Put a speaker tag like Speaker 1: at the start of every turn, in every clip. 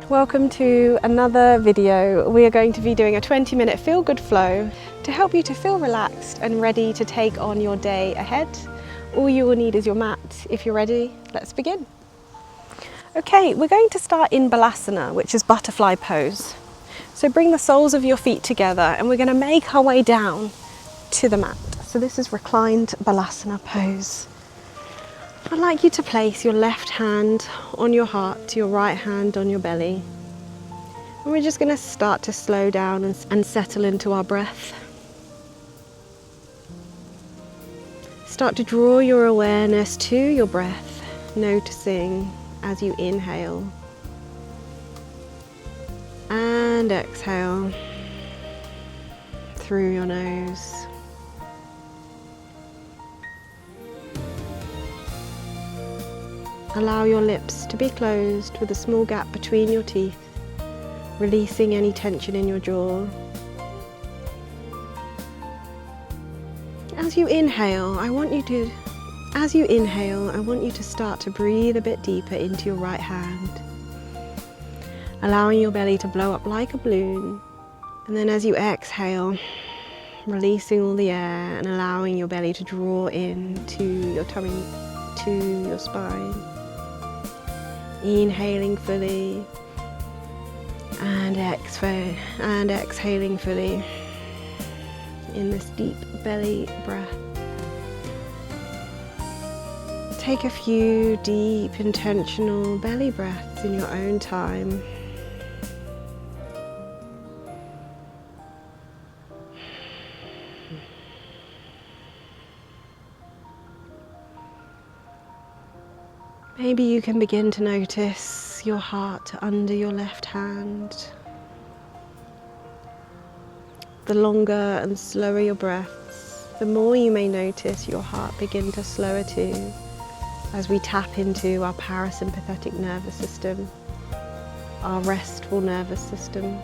Speaker 1: Welcome to another video. We are going to be doing a 20-minute feel-good flow to help you to feel relaxed and ready to take on your day ahead. All you will need is your mat. If you're ready, let's begin. Okay, we're going to start in Balasana, which is butterfly pose. So bring the soles of your feet together and we're going to make our way down to the mat. So this is reclined Balasana pose. I'd like you to place your left hand on your heart, your right hand on your belly. And we're just going to start to slow down and settle into our breath. Start to draw your awareness to your breath, noticing as you inhale and exhale through your nose. Allow your lips to be closed with a small gap between your teeth, releasing any tension in your jaw. As you inhale, I want you to start to breathe a bit deeper into your right hand, allowing your belly to blow up like a balloon. And then as you exhale, releasing all the air and allowing your belly to draw in to your tummy, to your spine. Inhaling fully and exhaling fully in this deep belly breath. Take a few deep, intentional belly breaths in your own time. Maybe you can begin to notice your heart under your left hand. The longer and slower your breaths, the more you may notice your heart begin to slower too, as we tap into our parasympathetic nervous system, our restful nervous system.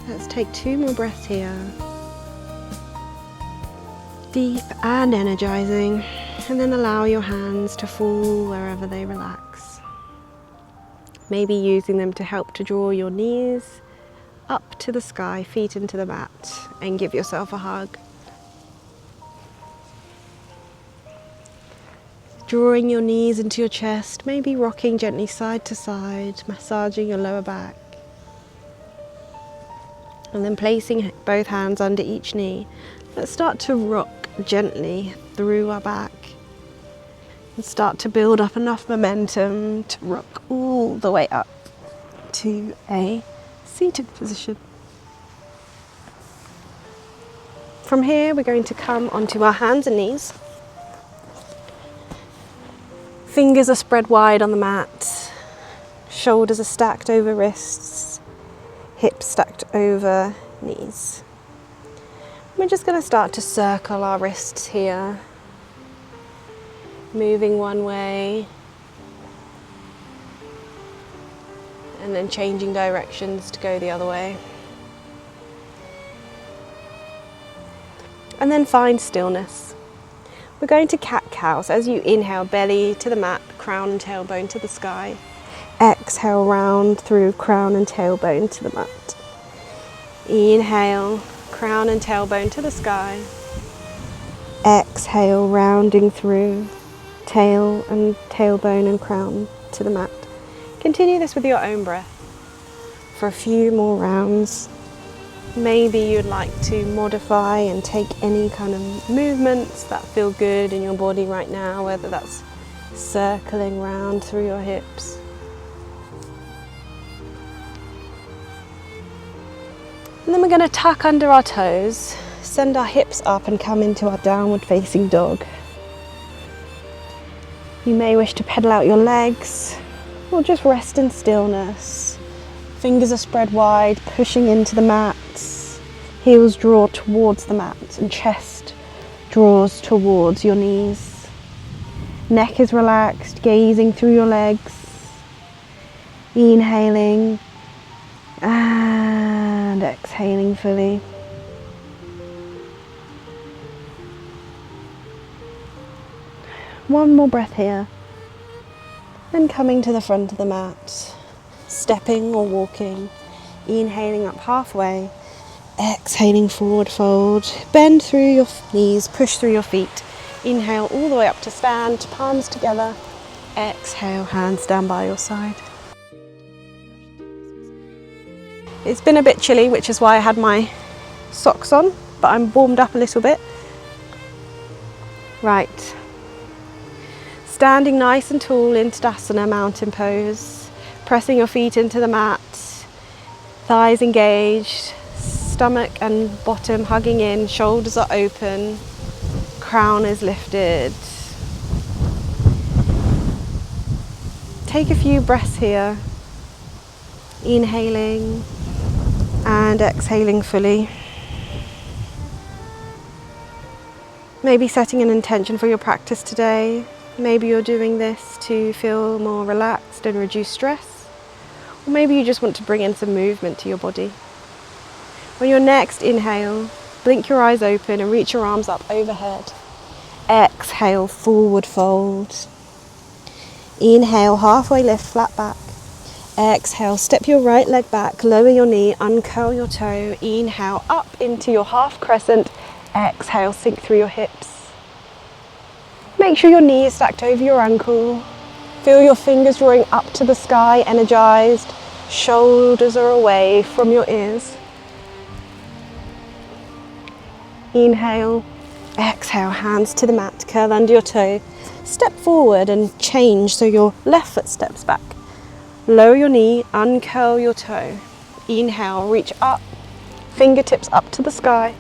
Speaker 1: Let's take 2 more breaths here. Deep and energizing, and then allow your hands to fall wherever they relax. Maybe using them to help to draw your knees up to the sky, feet into the mat, and give yourself a hug. Drawing your knees into your chest, maybe rocking gently side to side, massaging your lower back. And then placing both hands under each knee, let's start to rock gently through our back and start to build up enough momentum to rock all the way up to a seated position. From here we're going to come onto our hands and knees. Fingers are spread wide on the mat, shoulders are stacked over wrists, hips stacked over knees. We're just going to start to circle our wrists here, moving one way and then changing directions to go the other way. And then find stillness. We're going to cat-cow. So as you inhale, belly to the mat, crown and tailbone to the sky. Exhale, round through crown and tailbone to the mat. Inhale, crown and tailbone to the sky. Exhale, rounding through tail and tailbone and crown to the mat. Continue this with your own breath for a few more rounds. Maybe you'd like to modify and take any kind of movements that feel good in your body right now, whether that's circling round through your hips. And then we're going to tuck under our toes, send our hips up and come into our downward facing dog. You may wish to pedal out your legs or just rest in stillness. Fingers are spread wide, pushing into the mat. Heels draw towards the mat and chest draws towards your knees. Neck is relaxed, gazing through your legs. Inhaling and exhaling fully. One more breath here. Then coming to the front of the mat, stepping or walking, inhaling up halfway, exhaling forward fold, bend through your knees, push through your feet, inhale all the way up to stand, palms together, exhale, hands down by your side. It's been a bit chilly, which is why I had my socks on, but I'm warmed up a little bit. Right, standing nice and tall in Tadasana, mountain pose, pressing your feet into the mat, thighs engaged, stomach and bottom hugging in, shoulders are open, crown is lifted. Take a few breaths here, inhaling and exhaling fully. Maybe setting an intention for your practice today. Maybe you're doing this to feel more relaxed and reduce stress. Or maybe you just want to bring in some movement to your body. On your next inhale, blink your eyes open and reach your arms up overhead. Exhale, forward fold. Inhale, halfway lift, flat back. Exhale, step your right leg back, lower your knee, uncurl your toe. Inhale, up into your half crescent. Exhale, sink through your hips. Make sure your knee is stacked over your ankle. Feel your fingers drawing up to the sky, energized. Shoulders are away from your ears. Inhale, exhale, hands to the mat, curl under your toe. Step forward and change so your left foot steps back. Lower your knee, uncurl your toe. Inhale, reach up, fingertips up to the sky.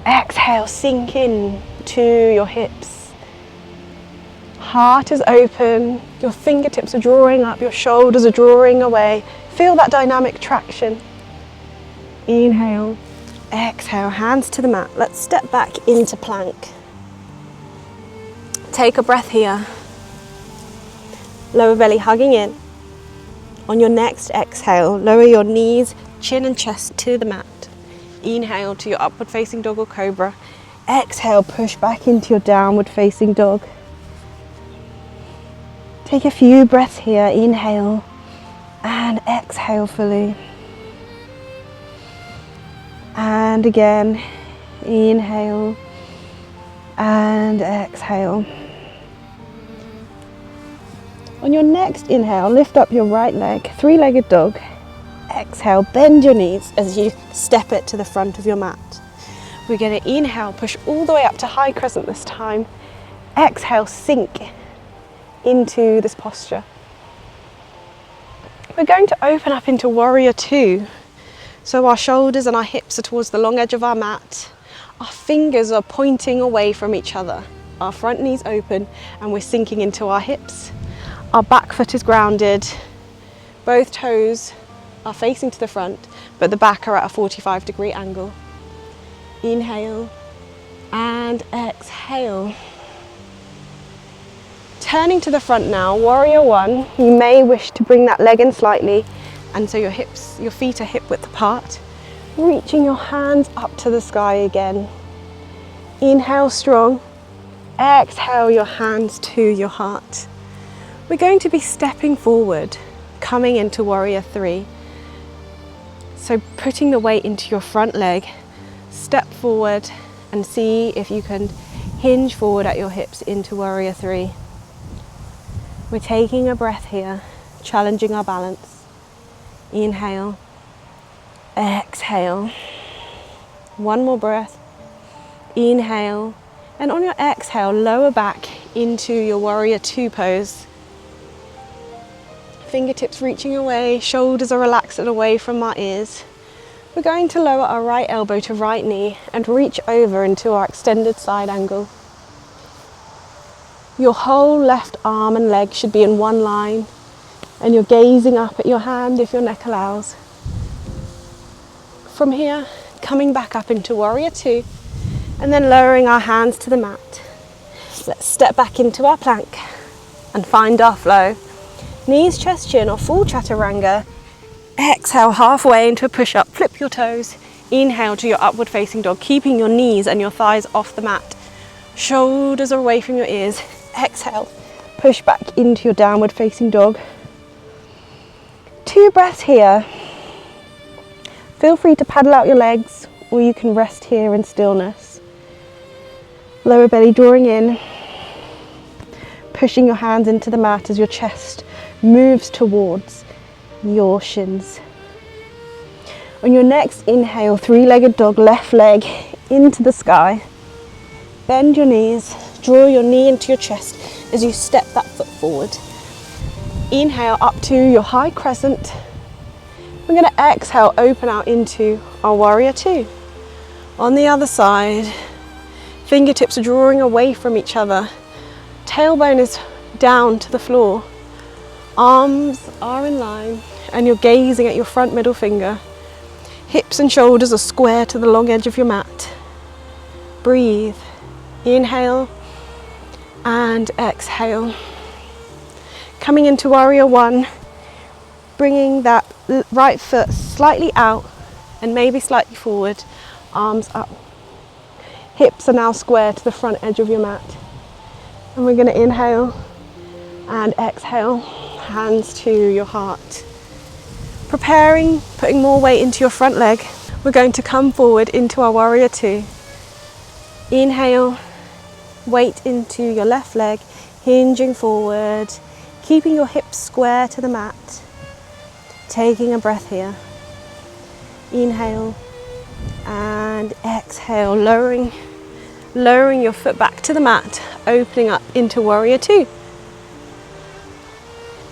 Speaker 1: Exhale, sink in to your hips. Heart is open, your fingertips are drawing up, your shoulders are drawing away. Feel that dynamic traction. Inhale, exhale, hands to the mat. Let's step back into plank. Take a breath here. Lower belly hugging in. On your next exhale, lower your knees, chin and chest to the mat. Inhale to your upward facing dog or cobra. Exhale, push back into your downward facing dog. Take a few breaths here. Inhale and exhale fully. And again, inhale and exhale. On your next inhale, lift up your right leg, three-legged dog. Exhale, bend your knees as you step it to the front of your mat. We're going to inhale, push all the way up to high crescent this time. Exhale, sink into this posture. We're going to open up into warrior two. So our shoulders and our hips are towards the long edge of our mat. Our fingers are pointing away from each other. Our front knees open and we're sinking into our hips. Our back foot is grounded. Both toes are facing to the front, but the back are at a 45-degree angle. Inhale and exhale. Turning to the front now, warrior one, you may wish to bring that leg in slightly, and so your feet are hip width apart. Reaching your hands up to the sky again. Inhale strong, exhale your hands to your heart. We're going to be stepping forward, coming into warrior three. So putting the weight into your front leg, step forward and see if you can hinge forward at your hips into warrior three. We're taking a breath here, challenging our balance. Inhale, exhale. One more breath. Inhale, and on your exhale, lower back into your warrior two pose. Fingertips reaching away, shoulders are relaxed and away from our ears. We're going to lower our right elbow to right knee and reach over into our extended side angle. Your whole left arm and leg should be in one line, and you're gazing up at your hand if your neck allows. From here, coming back up into warrior two, and then lowering our hands to the mat. Let's step back into our plank and find our flow. Knees, chest, chin, or full chaturanga. Exhale halfway into a push-up, flip your toes. Inhale to your upward facing dog, keeping your knees and your thighs off the mat. Shoulders are away from your ears. Exhale, Push back into your downward facing dog. 2 breaths here. Feel free to paddle out your legs, or you can rest here in stillness. Lower belly drawing in, pushing your hands into the mat as your chest moves towards your shins. On your next inhale, 3-legged dog, left leg into the sky. Bend your knees, draw your knee into your chest as you step that foot forward. Inhale up to your high crescent. We're going to exhale, open out into our warrior 2. On the other side, fingertips are drawing away from each other. Tailbone is down to the floor. Arms are in line and you're gazing at your front middle finger. Hips and shoulders are square to the long edge of your mat. Breathe. Inhale and exhale. Coming into warrior 1, bringing that right foot slightly out and maybe slightly forward, arms up. Hips are now square to the front edge of your mat. And we're going to inhale and exhale, hands to your heart. Preparing, putting more weight into your front leg. We're going to come forward into our warrior 2. Inhale, weight into your left leg, hinging forward, keeping your hips square to the mat. Taking a breath here. Inhale and exhale, lowering your foot back to the mat, opening up into warrior 2.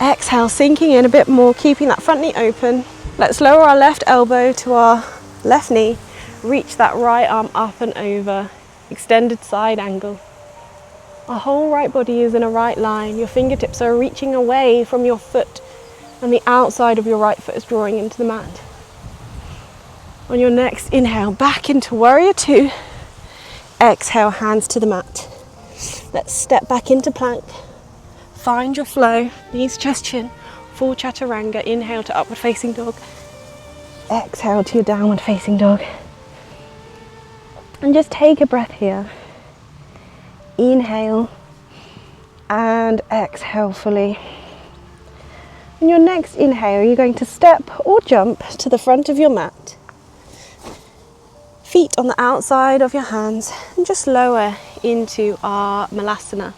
Speaker 1: Exhale, sinking in a bit more, keeping that front knee open. Let's lower our left elbow to our left knee, reach that right arm up and over, extended side angle. Our whole right body is in a right line. Your fingertips are reaching away from your foot and the outside of your right foot is drawing into the mat. On your next inhale, back into warrior 2. Exhale, hands to the mat. Let's step back into plank. Find your flow, knees, chest, chin, full chaturanga. Inhale to upward facing dog. Exhale to your downward facing dog. And just take a breath here. Inhale and exhale fully. On your next inhale, you're going to step or jump to the front of your mat. Feet on the outside of your hands and just lower into our malasana.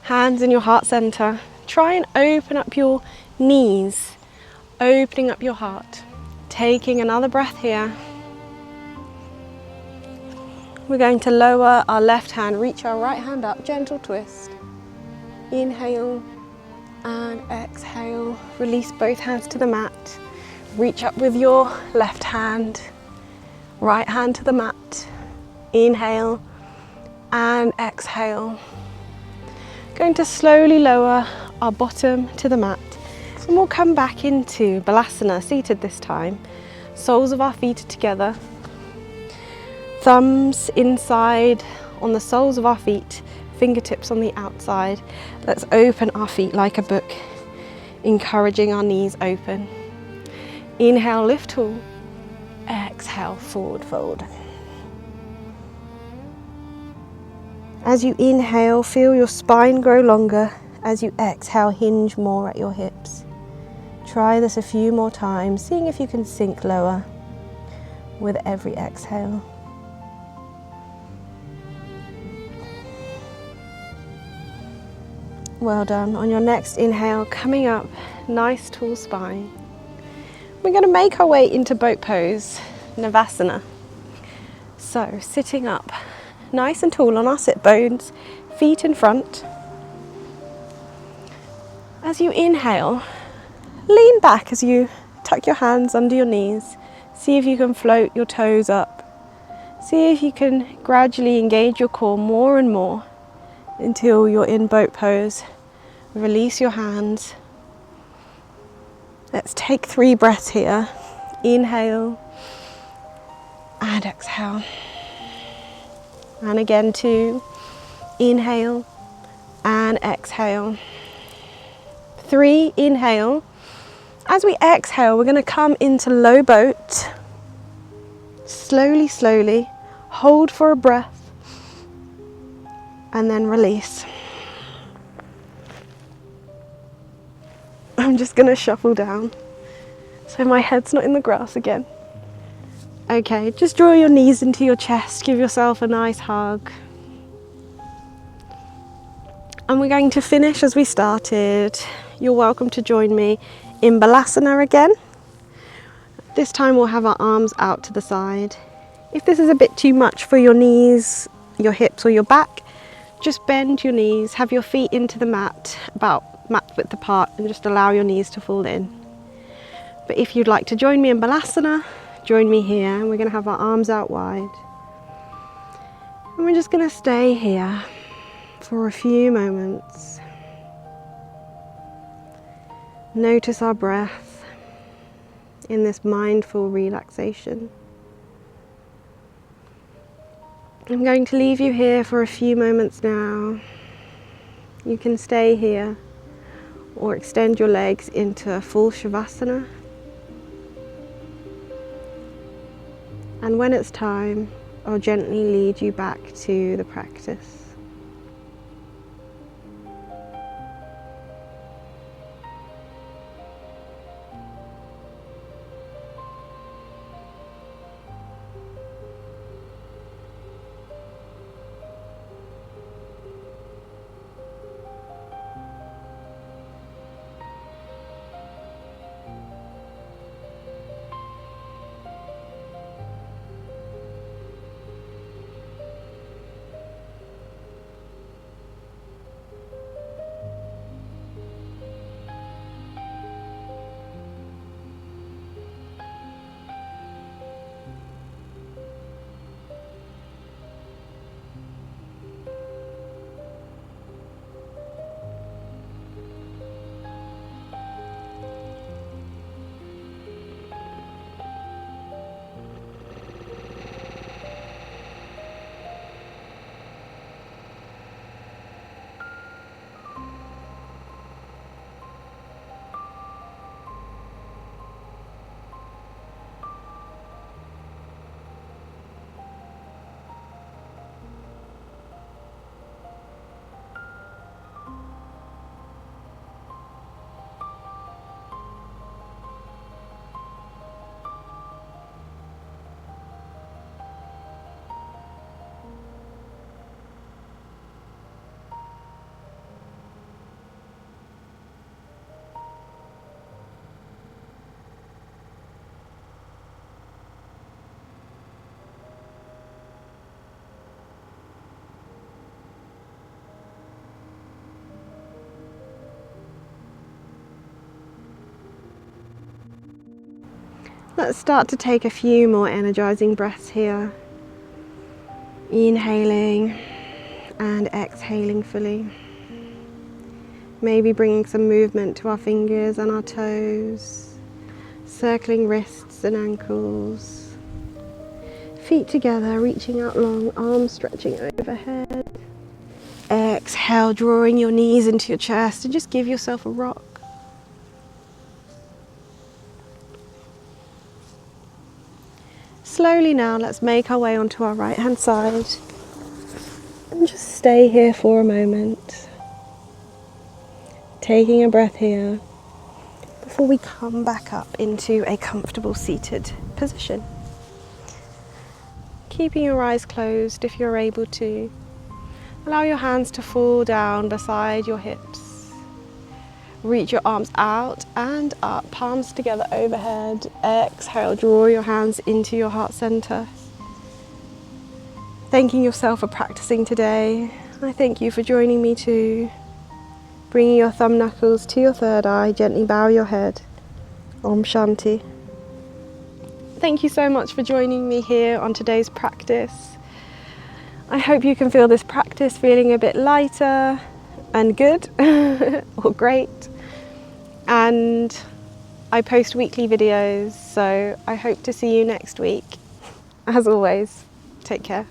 Speaker 1: Hands in your heart center. Try and open up your knees, opening up your heart. Taking another breath here. We're going to lower our left hand, reach our right hand up, gentle twist. Inhale and exhale. Release both hands to the mat. Reach up with your left hand, right hand to the mat. Inhale and exhale. Going to slowly lower our bottom to the mat. And we'll come back into balasana, seated this time. Soles of our feet are together. Thumbs inside on the soles of our feet, fingertips on the outside. Let's open our feet like a book, encouraging our knees open. Inhale, lift tall. Exhale, forward fold. As you inhale, feel your spine grow longer. As you exhale, hinge more at your hips. Try this a few more times, seeing if you can sink lower with every exhale. Well done. On your next inhale, coming up, nice tall spine. We're going to make our way into boat pose, Navasana. So sitting up, nice and tall on our sit bones, feet in front. As you inhale, lean back as you tuck your hands under your knees. See if you can float your toes up. See if you can gradually engage your core more and more until you're in boat pose. Release your hands. Let's take 3 breaths here. Inhale and exhale. And again 2. Inhale and exhale. 3, inhale. As we exhale, we're going to come into low boat. Slowly, slowly. Hold for a breath. And then release. I'm just gonna shuffle down so my head's not in the grass again. Okay, just draw your knees into your chest, give yourself a nice hug. And we're going to finish as we started. You're welcome to join me in Balasana again. This time we'll have our arms out to the side. If this is a bit too much for your knees, your hips or your back, just bend your knees, have your feet into the mat, about mat width apart, and just allow your knees to fall in. But if you'd like to join me in Balasana, join me here, and we're going to have our arms out wide. And we're just going to stay here for a few moments. Notice our breath in this mindful relaxation. I'm going to leave you here for a few moments now. You can stay here or extend your legs into a full Shavasana. And when it's time, I'll gently lead you back to the practice. Let's start to take a few more energizing breaths here. Inhaling and exhaling fully. Maybe bringing some movement to our fingers and our toes, circling wrists and ankles. Feet together, reaching out long, arms stretching overhead. Exhale, drawing your knees into your chest, and just give yourself a rock. Slowly now, let's make our way onto our right hand side and just stay here for a moment, taking a breath here before we come back up into a comfortable seated position. Keeping your eyes closed if you're able to. Allow your hands to fall down beside your hips. Reach your arms out and up, palms together overhead. Exhale, draw your hands into your heart center. Thanking yourself for practicing today. I thank you for joining me too. Bringing your thumb knuckles to your third eye, gently bow your head. Om Shanti. Thank you so much for joining me here on today's practice. I hope you can feel this practice feeling a bit lighter and good or great. And I post weekly videos, so I hope to see you next week. As always, take care.